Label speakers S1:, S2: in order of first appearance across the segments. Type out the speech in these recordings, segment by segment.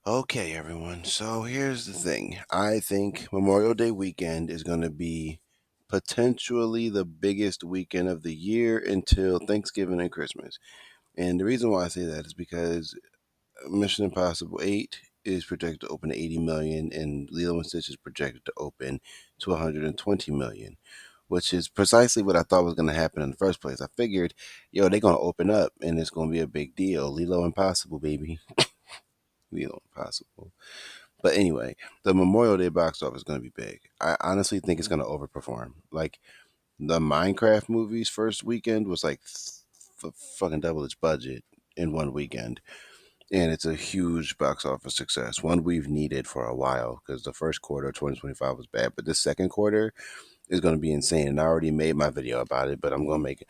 S1: Okay, everyone. So here's the thing. I think Memorial Day weekend is going to be potentially the biggest weekend of the year until Thanksgiving and Christmas. And the reason why I say that is because Mission Impossible 8 is projected to open to 80 million and Lilo and Stitch is projected to open to 120 million, which is precisely what I thought was going to happen in the first place. I figured, they're going to open up and it's going to be a big deal. Lilo Impossible, baby. Lilo Impossible. But anyway, the Memorial Day box office is going to be big. I honestly think it's going to overperform. Like the Minecraft movie's first weekend was like fucking double its budget in one weekend. And it's a huge box office success, one we've needed for a while because the first quarter of 2025 was bad. But the second quarter is going to be insane. And I already made my video about it, but I'm going to make it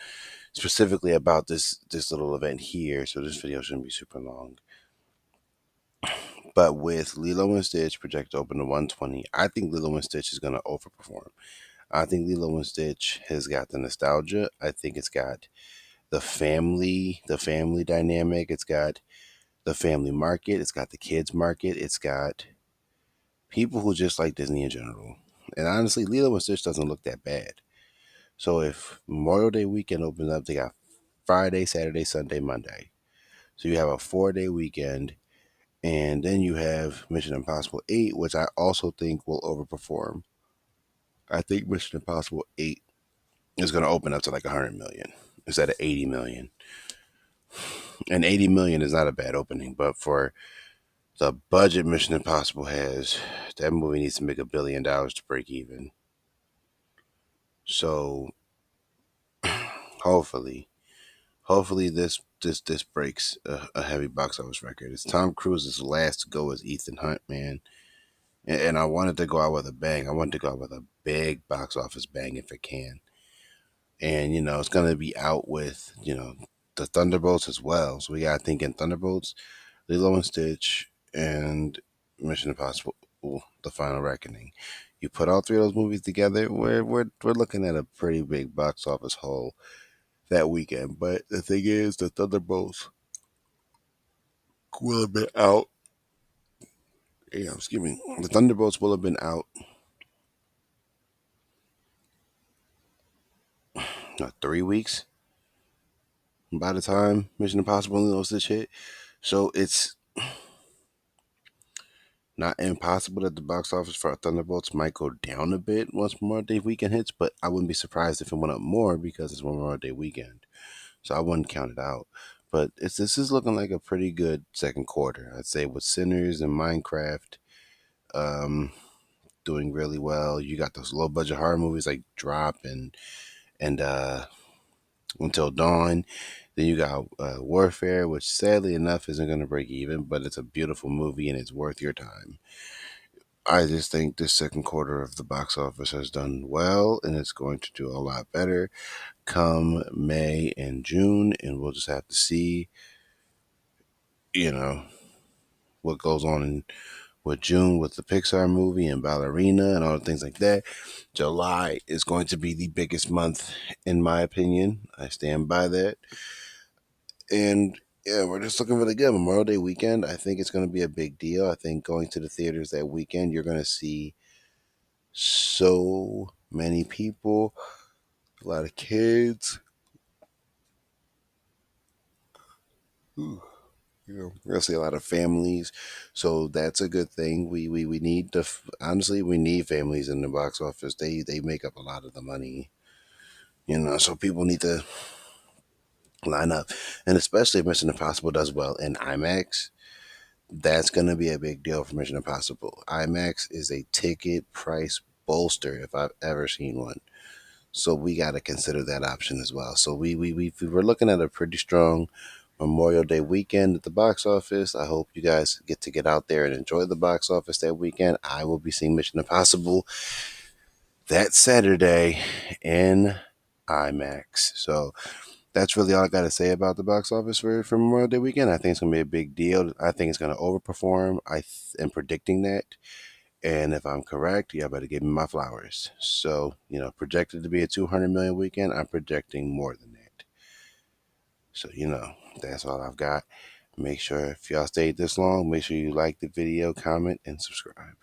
S1: specifically about this little event here. So this video shouldn't be super long. But with Lilo and Stitch projected to open to 120, I think Lilo and Stitch is going to overperform. I think Lilo and Stitch has got the nostalgia. I think it's got the family dynamic. It's got the family market. It's got the kids market. It's got people who just like Disney in general. And honestly, Lilo and Stitch doesn't look that bad. So if Memorial Day weekend opens up, they got Friday, Saturday, Sunday, Monday. So you have a 4-day weekend. And then you have Mission Impossible 8, which I also think will overperform. I think Mission Impossible 8 is going to open up to like 100 million instead of 80 million. And 80 million is not a bad opening, but for the budget Mission Impossible has, that movie needs to make $1 billion to break even. So hopefully, hopefully this breaks a heavy box office record. It's Tom Cruise's last to go as Ethan Hunt, man. And I wanted to go out with a bang. I wanted to go out with a big box office bang if it can. And it's gonna be out with the Thunderbolts as well. So we got thinking Thunderbolts, Lilo and Stitch, and Mission Impossible: The Final Reckoning. You put all three of those movies together, we're looking at a pretty big box office haul that weekend. But the thing is, the Thunderbolts will have been out. Yeah, excuse me. The Thunderbolts will have been out 3 weeks by the time Mission Impossible and Lilo and Stitch hit. So it's not impossible that the box office for Thunderbolts might go down a bit once Memorial Day weekend hits, but I wouldn't be surprised if it went up more because it's Memorial Day weekend. So I wouldn't count it out. But this is looking like a pretty good second quarter. I'd say with Sinners and Minecraft um, doing really well. You got those low budget horror movies like Drop and Until Dawn. Then you got Warfare, which sadly enough isn't going to break even, but it's a beautiful movie and it's worth your time. I just think this second quarter of the box office has done well, and it's going to do a lot better come May and June, and we'll just have to see, you know, what goes on with June with the Pixar movie and Ballerina and all the things like that. July is going to be the biggest month, in my opinion. I stand by that, and yeah, we're just looking really good. Memorial Day weekend, I think it's going to be a big deal. I think going to the theaters that weekend, you're going to see so many people, a lot of kids. Ooh, we're gonna see a lot of families, so that's a good thing. We need honestly we need families in the box office. They make up a lot of the money, So people need to line up, and especially if Mission Impossible does well in IMAX. That's gonna be a big deal for Mission Impossible. IMAX is a ticket price bolster if I've ever seen one. So we got to consider that option as well. So we're looking at a pretty strong Memorial Day weekend at the box office. I hope you guys get out there and enjoy the box office that weekend. I will be seeing Mission Impossible that Saturday in IMAX. So that's really all I got to say about the box office for Memorial Day weekend. I think it's going to be a big deal. I think it's going to overperform. I am predicting that. And if I'm correct, y'all better give me my flowers. So, projected to be a 200 million weekend, I'm projecting more than that. So, that's all I've got. Make sure if y'all stayed this long, make sure you like the video, comment, and subscribe.